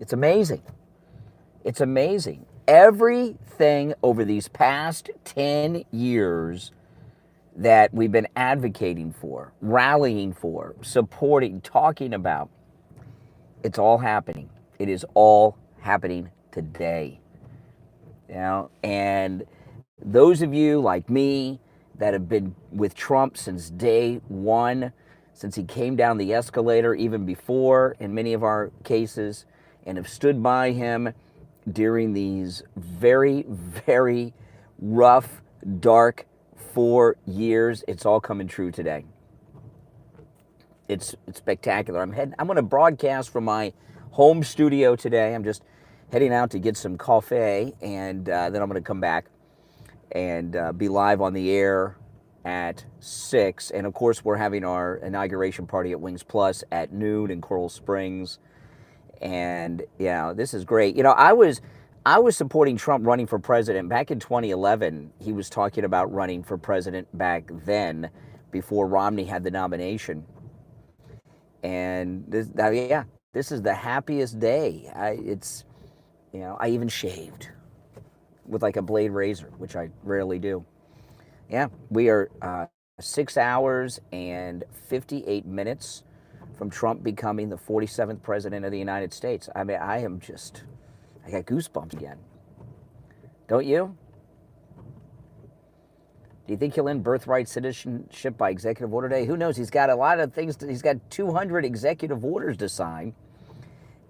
It's amazing. It's amazing. Everything over these past 10 years that we've been advocating for, rallying for, supporting, talking about, it's all happening. It is all happening today. You know, and those of you like me that have been with Trump since day one, since he came down the escalator, even before in many of our cases, and have stood by him during these very, very rough, dark 4 years, it's all coming true today. It's spectacular. I'm going to broadcast from my home studio today. I'm just heading out to get some coffee, and then I'm going to come back and be live on the air at 6. And of course, we're having our inauguration party at Wings Plus at noon in Coral Springs. And yeah, this is great. You know, I was supporting Trump running for president back in 2011. He was talking about running for president back then, before Romney had the nomination. And this is the happiest day. I even shaved with like a blade razor, which I rarely do. Yeah, we are 6 hours and 58 minutes from Trump becoming the 47th president of the United States. I mean, I got goosebumps again. Don't you? Do you think he'll end birthright citizenship by executive order day? Who knows? He's got a lot of things. He's got 200 executive orders to sign,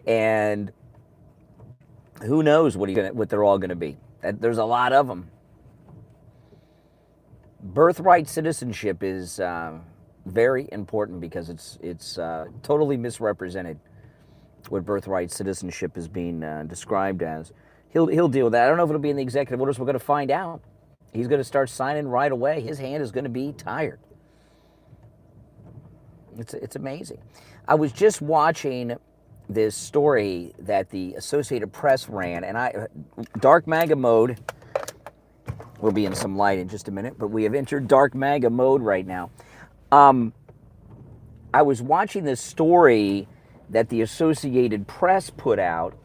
and who knows what they're all going to be. There's a lot of them. Birthright citizenship is very important because it's totally misrepresented what birthright citizenship is being described as. He'll deal with that. I don't know if it'll be in the executive orders. We're going to find out. He's going to start signing right away. His hand is going to be tired. It's amazing. I was just watching this story that the Associated Press ran, and dark MAGA mode. We'll be in some light in just a minute, but we have entered dark MAGA mode right now. I was watching this story that the Associated Press put out,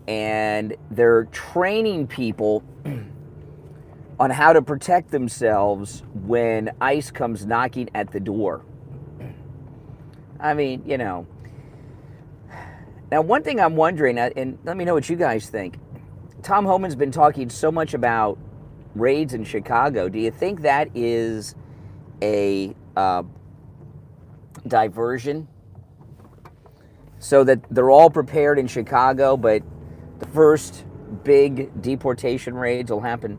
and they're training people on how to protect themselves when ICE comes knocking at the door. I mean, you know. Now, one thing I'm wondering, and let me know what you guys think. Tom Homan's been talking so much about raids in Chicago. Do you think that is a diversion so that they're all prepared in Chicago, but the first big deportation raids will happen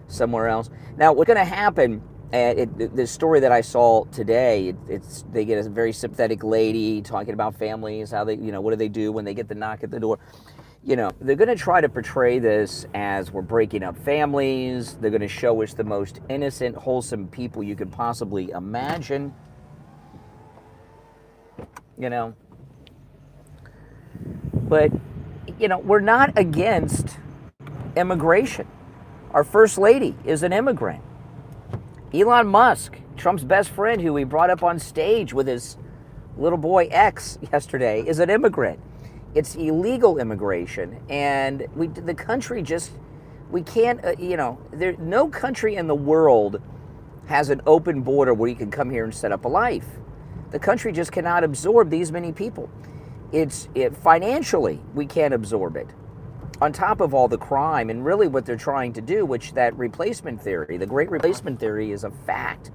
somewhere else? Now, what's going to happen, the story that I saw today, they get a very sympathetic lady talking about families, how they, what do they do when they get the knock at the door. They're going to try to portray this as we're breaking up families. They're going to show us the most innocent, wholesome people you could possibly imagine. But, we're not against immigration. Our First Lady is an immigrant. Elon Musk, Trump's best friend, who he brought up on stage with his little boy X yesterday, is an immigrant. It's illegal immigration, and the country we can't, no country in the world has an open border where you can come here and set up a life. The country just cannot absorb these many people. Financially, we can't absorb it. On top of all the crime, and really what they're trying to do, which that replacement theory, the great replacement theory, is a fact.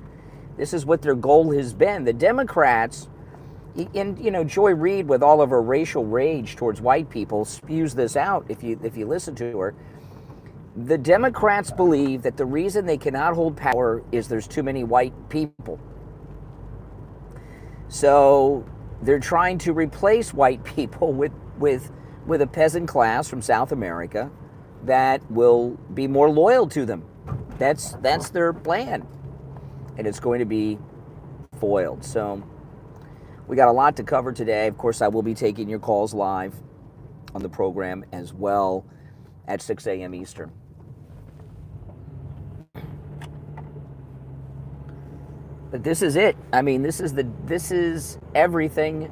This is what their goal has been. The Democrats, and Joy Reid, with all of her racial rage towards white people, spews this out if you listen to her. The Democrats believe that the reason they cannot hold power is there's too many white people. So they're trying to replace white people with a peasant class from South America that will be more loyal to them. That's their plan. And it's going to be foiled. So we got a lot to cover today. Of course, I will be taking your calls live on the program as well at 6 a.m. Eastern. But this is it. I mean, this is everything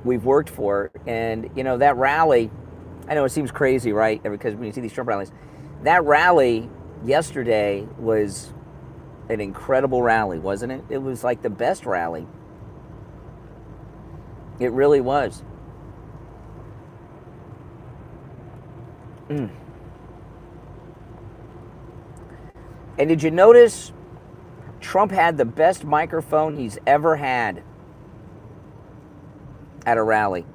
we've worked for. And, you know, that rally, I know it seems crazy, right? Because when you see these Trump rallies, that rally yesterday was an incredible rally, wasn't it? It was like the best rally. It really was. And did you notice Trump had the best microphone he's ever had at a rally?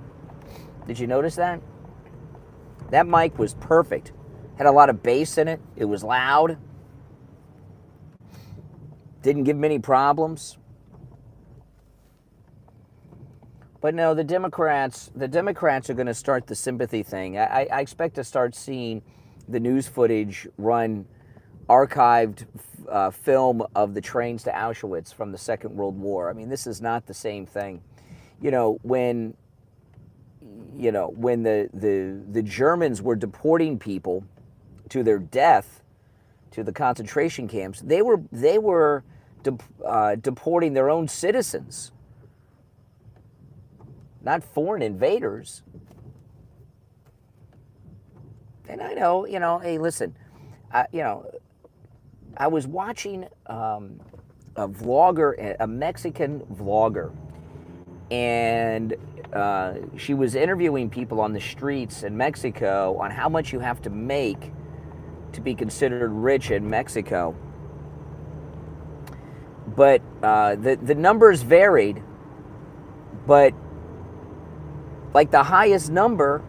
Did you notice that? That mic was perfect. Had a lot of bass in it. It was loud. Didn't give him any problems. But no, the Democrats are going to start the sympathy thing. I expect to start seeing the news footage run archived film of the trains to Auschwitz from the Second World War. I mean, this is not the same thing. When the Germans were deporting people to their death to the concentration camps, they were deporting their own citizens, not foreign invaders. And I know, hey, listen, I was watching a vlogger, a Mexican vlogger, and she was interviewing people on the streets in Mexico on how much you have to make to be considered rich in Mexico. But the numbers varied, but like the highest number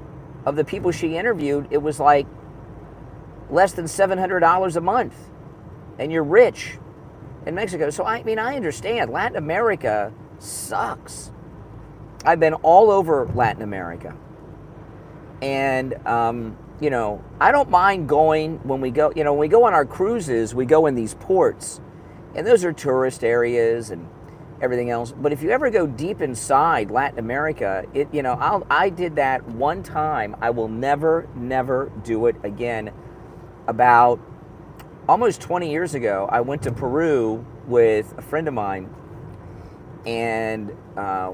of the people she interviewed, it was like less than $700 a month, and you're rich in Mexico. So I mean, I understand Latin America sucks. I've been all over Latin America, and I don't mind going when we go. When we go on our cruises, we go in these ports, and those are tourist areas and everything else. But if you ever go deep inside Latin America, I did that one time. I will never do it again. About almost 20 years ago, I went to Peru with a friend of mine and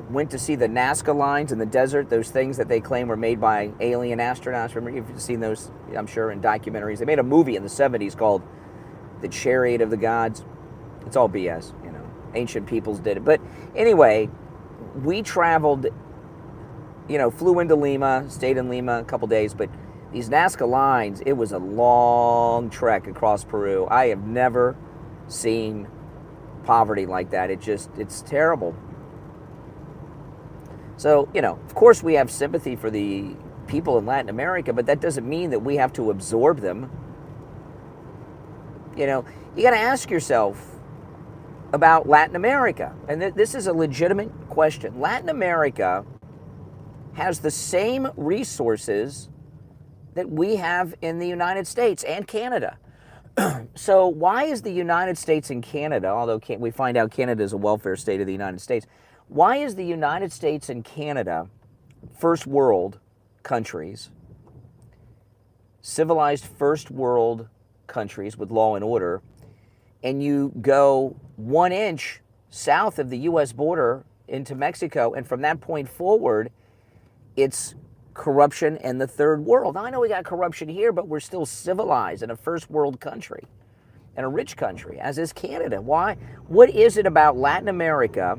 went to see the Nazca lines in the desert, those things that they claim were made by alien astronauts. Remember, you've seen those, I'm sure, in documentaries. They made a movie in the 70s called The Chariot of the Gods. It's all BS, ancient peoples did it. But anyway, we traveled, flew into Lima, stayed in Lima a couple days, but these Nazca lines, it was a long trek across Peru. I have never seen poverty like that. It's terrible. So, of course we have sympathy for the people in Latin America, but that doesn't mean that we have to absorb them. You got to ask yourself about Latin America, and this is a legitimate question. Latin America has the same resources that we have in the United States and Canada. So why is the United States and Canada, although we find out Canada is a welfare state of the United States, why is the United States and Canada first world countries, civilized first world countries with law and order, and you go 1 inch south of the U.S. border into Mexico, and from that point forward, it's corruption in the third world. Now, I know we got corruption here, but we're still civilized in a first world country and a rich country, as is Canada. Why? What is it about Latin America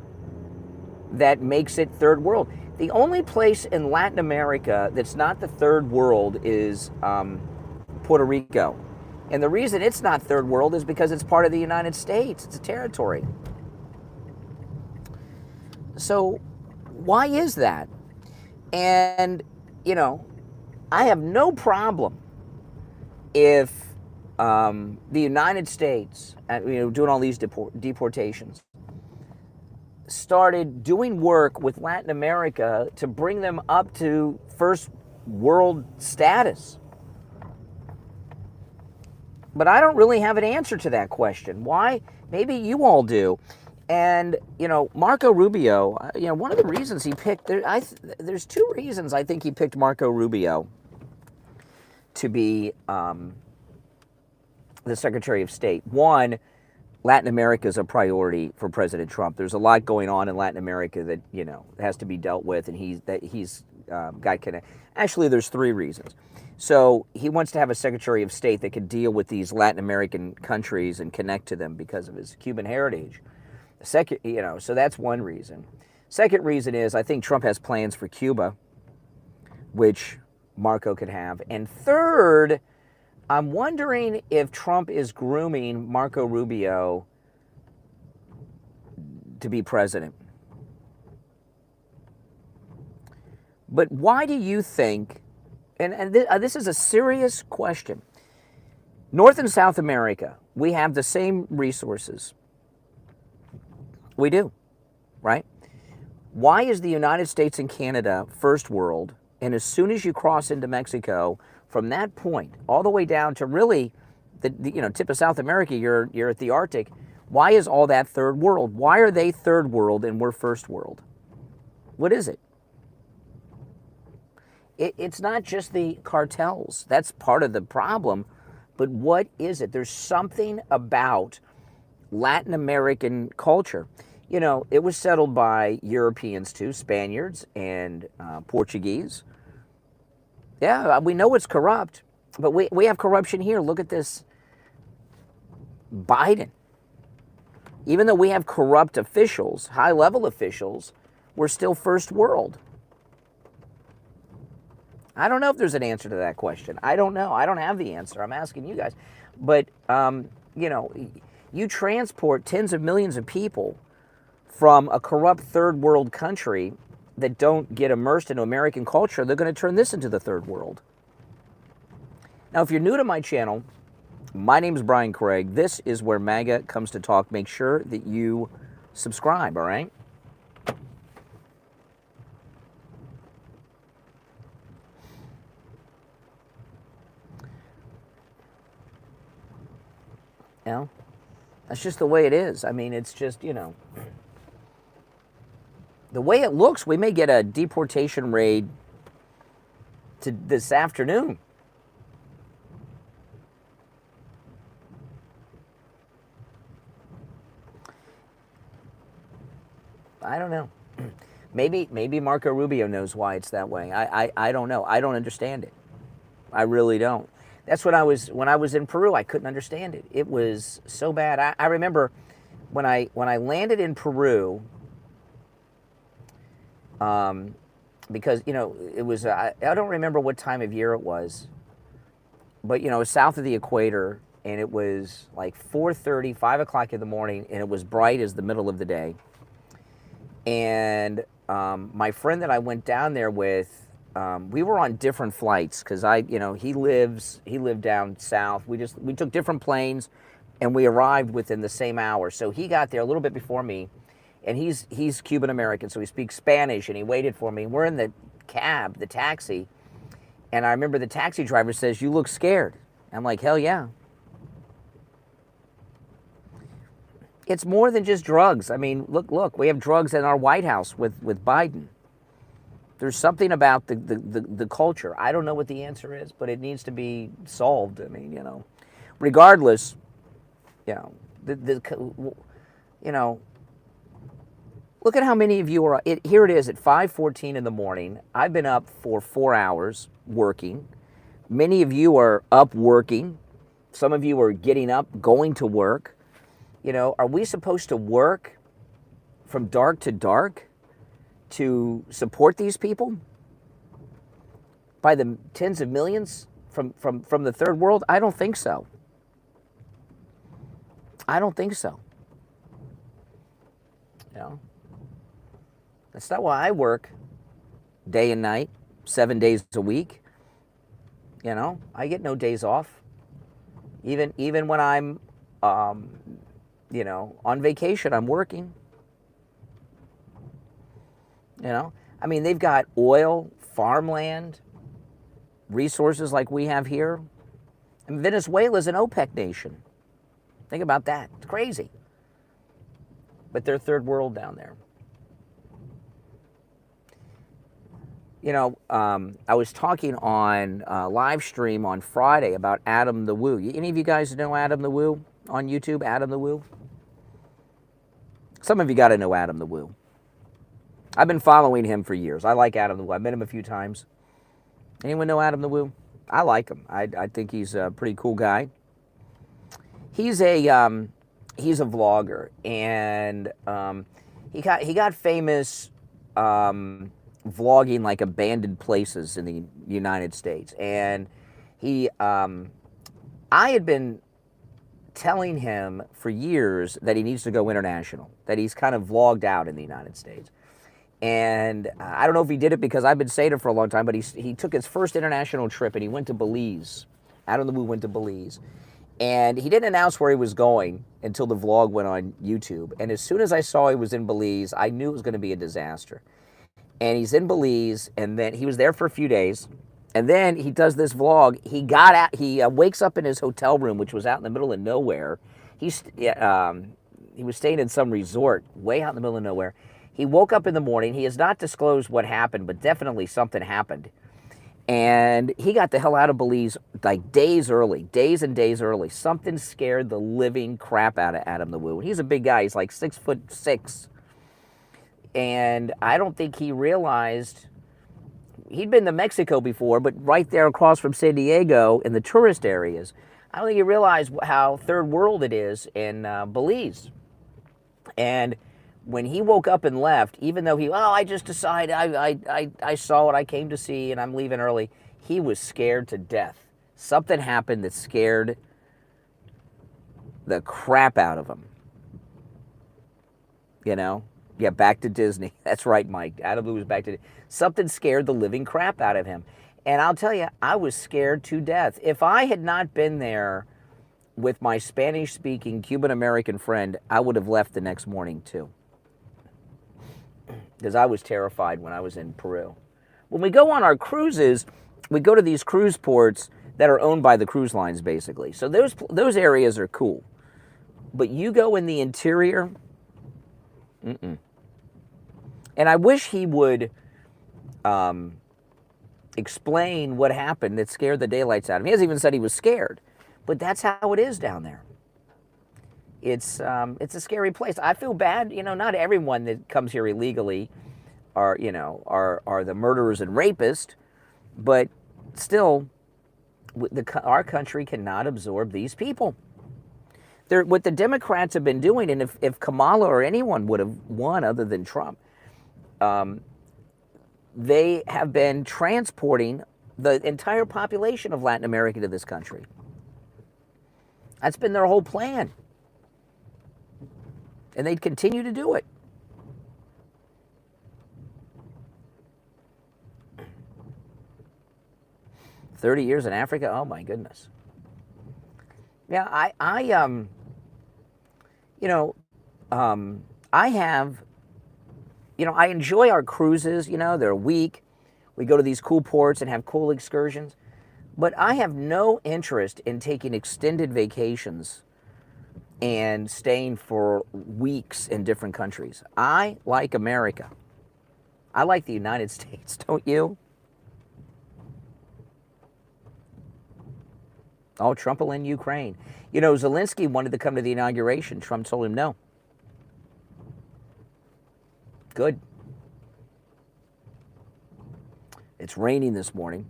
that makes it third world? The only place in Latin America that's not the third world is Puerto Rico. And the reason it's not third world is because it's part of the United States. It's a territory. So why is that? And, I have no problem if the United States, doing all these deportations, started doing work with Latin America to bring them up to first world status. But I don't really have an answer to that question. Why? Maybe you all do. And, Marco Rubio, one of the reasons he picked, there's two reasons I think he picked Marco Rubio to be the Secretary of State. One, Latin America is a priority for President Trump. There's a lot going on in Latin America that, you know, has to be dealt with, and he's got connect. Actually, there's 3 reasons. So he wants to have a Secretary of State that could deal with these Latin American countries and connect to them because of his Cuban heritage. Second, you know, so that's one reason. Second reason is I think Trump has plans for Cuba, which Marco could have. And third, I'm wondering if Trump is grooming Marco Rubio to be president. But why do you think, and this is a serious question, North and South America, we have the same resources. We do, right? Why is the United States and Canada first world, and as soon as you cross into Mexico, from that point all the way down to really the tip of South America, you're at the Arctic, why is all that third world? Why are they third world and we're first world? What is it? It's not just the cartels. That's part of the problem. But what is it? There's something about Latin American culture. You know, it was settled by Europeans too, Spaniards and Portuguese. Yeah, we know it's corrupt, but we have corruption here. Look at this Biden. Even though we have corrupt officials, high-level officials, we're still first world. I don't know if there's an answer to that question. I don't know. I don't have the answer. I'm asking you guys. But, you know, you transport tens of millions of people from a corrupt third world country that don't get immersed into American culture, they're going to turn this into the third world. Now, if you're new to my channel, my name is Brian Craig. This is where MAGA comes to talk. Make sure that you subscribe, all right? You know, that's just the way it is. I mean, it's just, you know, the way it looks, we may get a deportation raid to this afternoon. I don't know. Maybe Marco Rubio knows why it's that way. I don't know. I don't understand it. I really don't. That's when I was in Peru. I couldn't understand it. It was so bad. I remember when I landed in Peru, because, you know, it was I don't remember what time of year it was, but, you know, it was south of the equator, and it was like 4:30, 5 o'clock in the morning, and it was bright as the middle of the day. And my friend that I went down there with, we were on different flights because he lived down south. We took different planes, and we arrived within the same hour. So he got there a little bit before me, and he's Cuban American, so he speaks Spanish, and he waited for me. We're in the cab, the taxi, and I remember the taxi driver says, "You look scared." I'm like, "Hell yeah." It's more than just drugs. I mean, look, we have drugs in our White House with Biden. There's something about the culture. I don't know what the answer is, but it needs to be solved. I mean, you know, regardless, you know, look at how many of you are. Here it is at 5:14 in the morning. I've been up for 4 hours working. Many of you are up working. Some of you are getting up, going to work. You know, are we supposed to work from dark to dark to support these people by the tens of millions from the third world? I don't think so. I don't think so. You know, that's not why I work day and night, 7 days a week. You know, I get no days off. Even when I'm, you know, on vacation, I'm working. You know, I mean, they've got oil, farmland, resources like we have here. And Venezuela's an OPEC nation. Think about that. It's crazy. But they're third world down there. You know, I was talking on live stream on Friday about Adam the Woo. Any of you guys know Adam the Woo on YouTube? Adam the Woo? Some of you got to know Adam the Woo. I've been following him for years. I like Adam the Woo. I've met him a few times. Anyone know Adam the Woo? I like him. I think he's a pretty cool guy. He's a vlogger, and he got famous vlogging like abandoned places in the United States. And I had been telling him for years that he needs to go international, that he's kind of vlogged out in the United States. And I don't know if he did it because I've been saying it for a long time, but he took his first international trip and he went to Belize. Adam the Woo went to Belize. And he didn't announce where he was going until the vlog went on YouTube. And as soon as I saw he was in Belize, I knew it was going to be a disaster. And he's in Belize, and then he was there for a few days. And then he does this vlog. He wakes up in his hotel room, which was out in the middle of nowhere. He was staying in some resort way out in the middle of nowhere. He woke up in the morning. He has not disclosed what happened, but definitely something happened. And he got the hell out of Belize like days and days early. Something scared the living crap out of Adam the Woo. He's a big guy. He's like 6'6". And I don't think he realized, he'd been to Mexico before, but right there across from San Diego in the tourist areas. I don't think he realized how third world it is in Belize. And when he woke up and left, even though I just decided, I saw what I came to see and I'm leaving early, he was scared to death. Something happened that scared the crap out of him. You know? Yeah, back to Disney. That's right, Mike. Adam Woo was back to Disney. Something scared the living crap out of him. And I'll tell you, I was scared to death. If I had not been there with my Spanish-speaking Cuban-American friend, I would have left the next morning too. Because I was terrified when I was in Peru. When we go on our cruises, we go to these cruise ports that are owned by the cruise lines, basically. So those areas are cool. But you go in the interior, And I wish he would explain what happened that scared the daylights out of him. He hasn't even said he was scared, but that's how it is down there. It's a scary place. I feel bad, not everyone that comes here illegally are the murderers and rapists, but still, our country cannot absorb these people. What the Democrats have been doing, and if Kamala or anyone would have won other than Trump, they have been transporting the entire population of Latin America to this country. That's been their whole plan. And they'd continue to do it. "30 years in Africa? Oh my goodness." Yeah, I have, I enjoy our cruises, they're a week. We go to these cool ports and have cool excursions. But I have no interest in taking extended vacations and staying for weeks in different countries. I like America. I like the United States, don't you? Oh, Trump will end Ukraine. Zelensky wanted to come to the inauguration. Trump told him no. Good. It's raining this morning.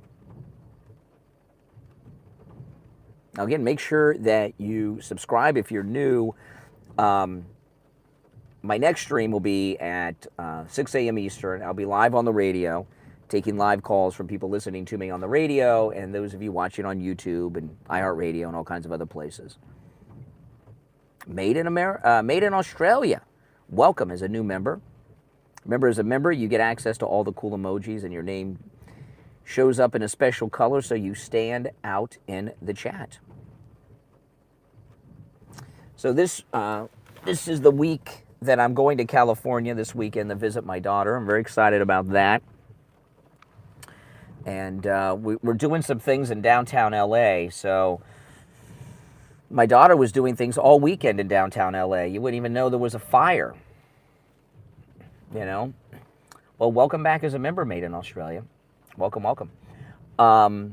Now, again, make sure that you subscribe if you're new. My next stream will be at 6 a.m. Eastern. I'll be live on the radio, taking live calls from people listening to me on the radio and those of you watching on YouTube and iHeartRadio and all kinds of other places. Made in Australia. Welcome as a new member. Remember, as a member, you get access to all the cool emojis and your name shows up in a special color so you stand out in the chat. So this is the week that I'm going to California this weekend to visit my daughter. I'm very excited about that. And we're doing some things in downtown LA. So my daughter was doing things all weekend in downtown LA. You wouldn't even know there was a fire. Well, welcome back as a member, Made in Australia. Welcome, welcome. But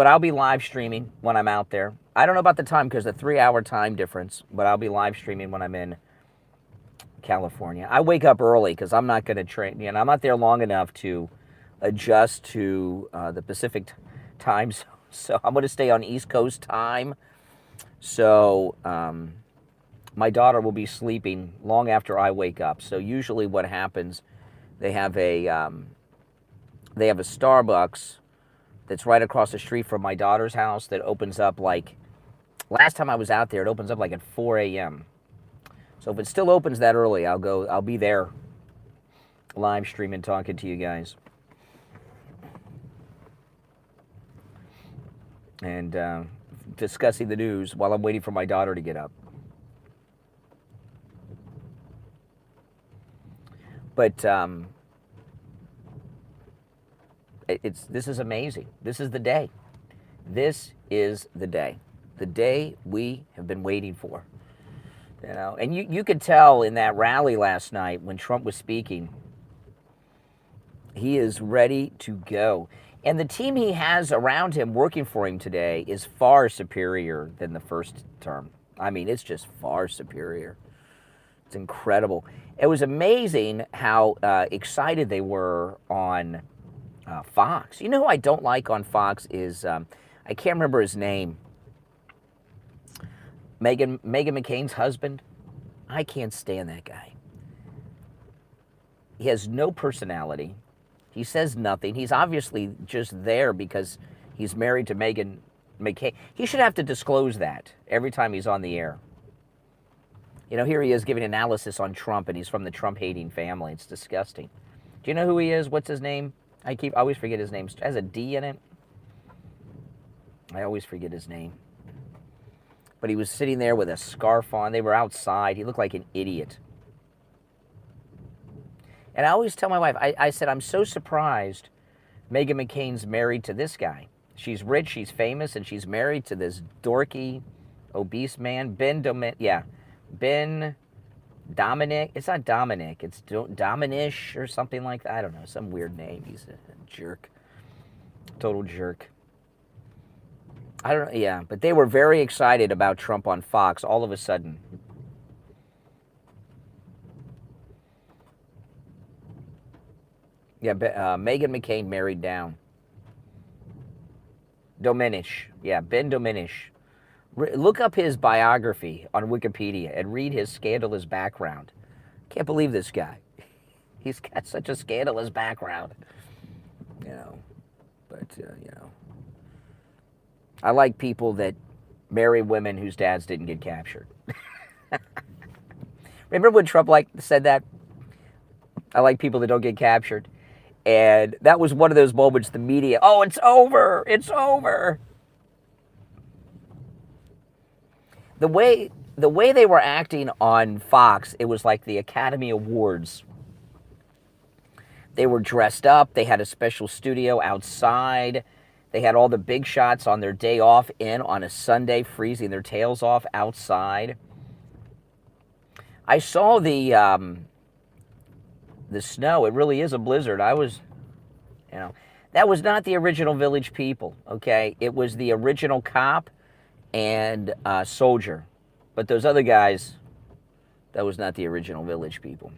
I'll be live streaming when I'm out there. I don't know about the time because the 3-hour time difference, but I'll be live streaming when I'm in California. I wake up early because I'm not going to train. You know, I'm not there long enough to adjust to the Pacific time. So I'm going to stay on East Coast time. So my daughter will be sleeping long after I wake up. So usually what happens, they have a Starbucks that's right across the street from my daughter's house that opens up like, last time I was out there, it opens up like at 4 a.m. So if it still opens that early, I'll be there live streaming, talking to you guys. And discussing the news while I'm waiting for my daughter to get up. But this is amazing. This is the day. This is the day. The day we have been waiting for. You know, and you could tell in that rally last night when Trump was speaking, he is ready to go. And the team he has around him working for him today is far superior than the first term. I mean, it's just far superior. It's incredible. It was amazing how excited they were on Fox. You know who I don't like on Fox is, I can't remember his name. Meghan McCain's husband. I can't stand that guy. He has no personality. He says nothing. He's obviously just there because he's married to Meghan McCain. He should have to disclose that every time he's on the air. You know, here he is giving analysis on Trump, and he's from the Trump-hating family. It's disgusting. Do you know who he is? What's his name? I always forget his name. It has a D in it. I always forget his name. But he was sitting there with a scarf on. They were outside. He looked like an idiot. And I always tell my wife, I said, I'm so surprised Meghan McCain's married to this guy. She's rich, she's famous, and she's married to this dorky, obese man, Ben Dominic. It's not Dominic. It's Dominish or something like that. I don't know. Some weird name. He's a jerk. Total jerk. I don't know. Yeah, but they were very excited about Trump on Fox all of a sudden. Yeah, Meghan McCain married down. Dominish. Yeah, Ben Dominish. Look up his biography on Wikipedia and read his scandalous background. Can't believe this guy. He's got such a scandalous background. You know, but, you know. I like people that marry women whose dads didn't get captured. Remember when Trump said that? I like people that don't get captured. And that was one of those moments the media, oh, it's over, it's over. The way they were acting on Fox, it was like the Academy Awards. They were dressed up. They had a special studio outside. They had all the big shots on their day off in on a Sunday, freezing their tails off outside. I saw the snow. It really is a blizzard. I was, you know, that was not the original Village People, okay? It was the original cop and soldier. But those other guys, that was not the original Village People.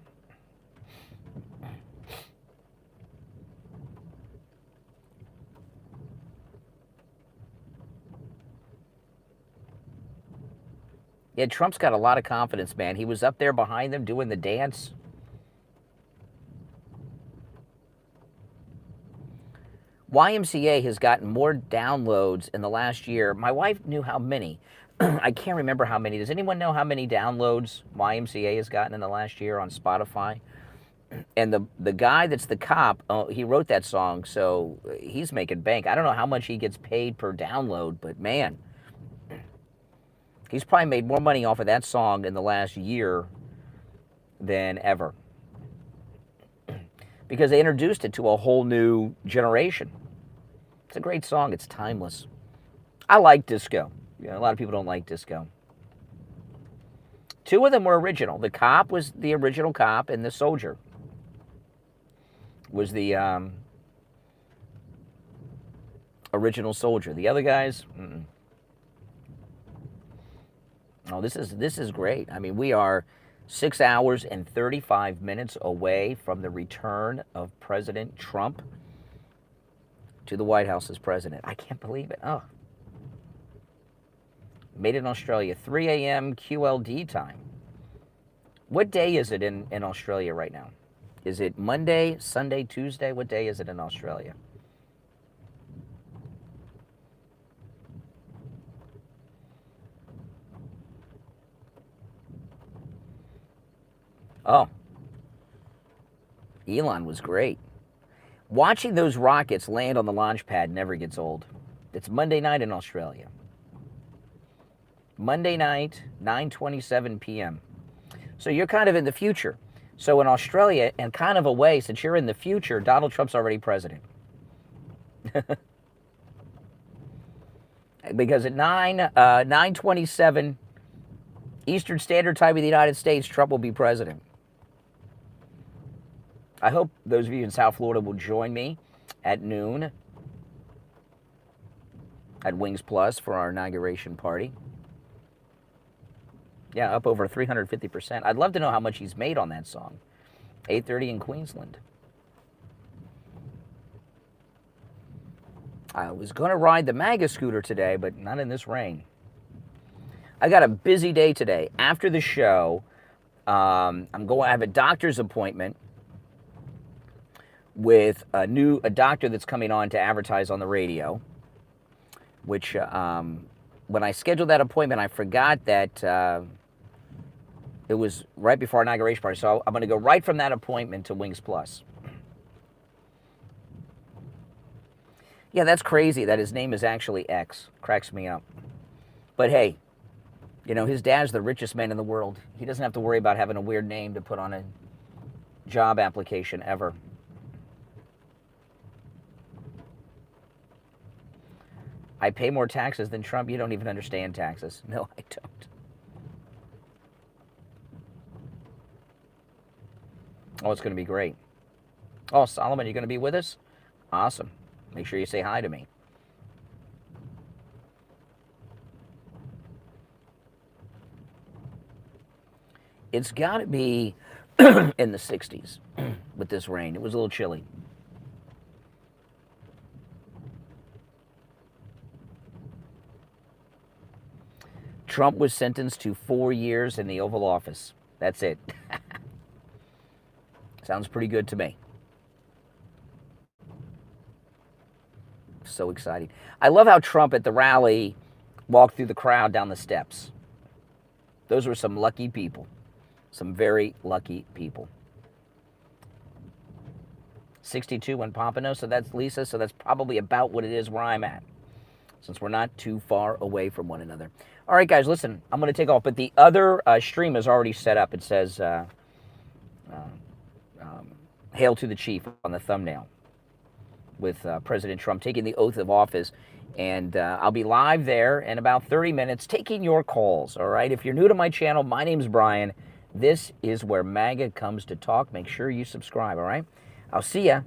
Yeah, Trump's got a lot of confidence, man. He was up there behind them doing the dance. YMCA has gotten more downloads in the last year. My wife knew how many. I can't remember how many. Does anyone know how many downloads YMCA has gotten in the last year on Spotify? And the guy that's the cop, he wrote that song, so he's making bank. I don't know how much he gets paid per download, but man, he's probably made more money off of that song in the last year than ever. Because they introduced it to a whole new generation. It's a great song. It's timeless. I like disco. You know, a lot of people don't like disco. Two of them were original. The cop was the original cop, and the soldier was the original soldier. The other guys, Oh, this is great. I mean, we are 6 hours and 35 minutes away from the return of President Trump to the White House as president. I can't believe it. Oh. Made it in Australia, 3 a.m. QLD time. What day is it in Australia right now? Is it Monday, Sunday, Tuesday? What day is it in Australia? Oh, Elon was great. Watching those rockets land on the launch pad never gets old. It's Monday night in Australia. Monday night, 9:27 p.m. So you're kind of in the future. So in Australia, and kind of away, since you're in the future, Donald Trump's already president. Because at 9:27 Eastern Standard Time of the United States, Trump will be president. I hope those of you in South Florida will join me at noon at Wings Plus for our inauguration party. Yeah, up over 350%. I'd love to know how much he's made on that song. 8:30 in Queensland. I was going to ride the MAGA scooter today, but not in this rain. I got a busy day today. After the show, I have a doctor's appointment with a doctor that's coming on to advertise on the radio, which when I scheduled that appointment, I forgot that it was right before our inauguration party. So I'm going to go right from that appointment to Wings Plus. Yeah, that's crazy that his name is actually X. Cracks me up. But hey, you know, his dad's the richest man in the world. He doesn't have to worry about having a weird name to put on a job application ever. I pay more taxes than Trump. You don't even understand taxes. No, I don't. Oh, it's going to be great. Oh, Solomon, you're going to be with us? Awesome. Make sure you say hi to me. It's got to be in the 60s with this rain. It was a little chilly. Trump was sentenced to 4 years in the Oval Office. That's it. Sounds pretty good to me. So exciting. I love how Trump at the rally walked through the crowd down the steps. Those were some lucky people. Some very lucky people. 62 in Pompano, so that's Lisa, so that's probably about what it is where I'm at, since we're not too far away from one another. All right, guys, listen, I'm going to take off, but the other stream is already set up. It says, Hail to the Chief on the thumbnail, with President Trump taking the oath of office. And I'll be live there in about 30 minutes taking your calls, all right? If you're new to my channel, my name's Brian. This is where MAGA comes to talk. Make sure you subscribe, all right? I'll see ya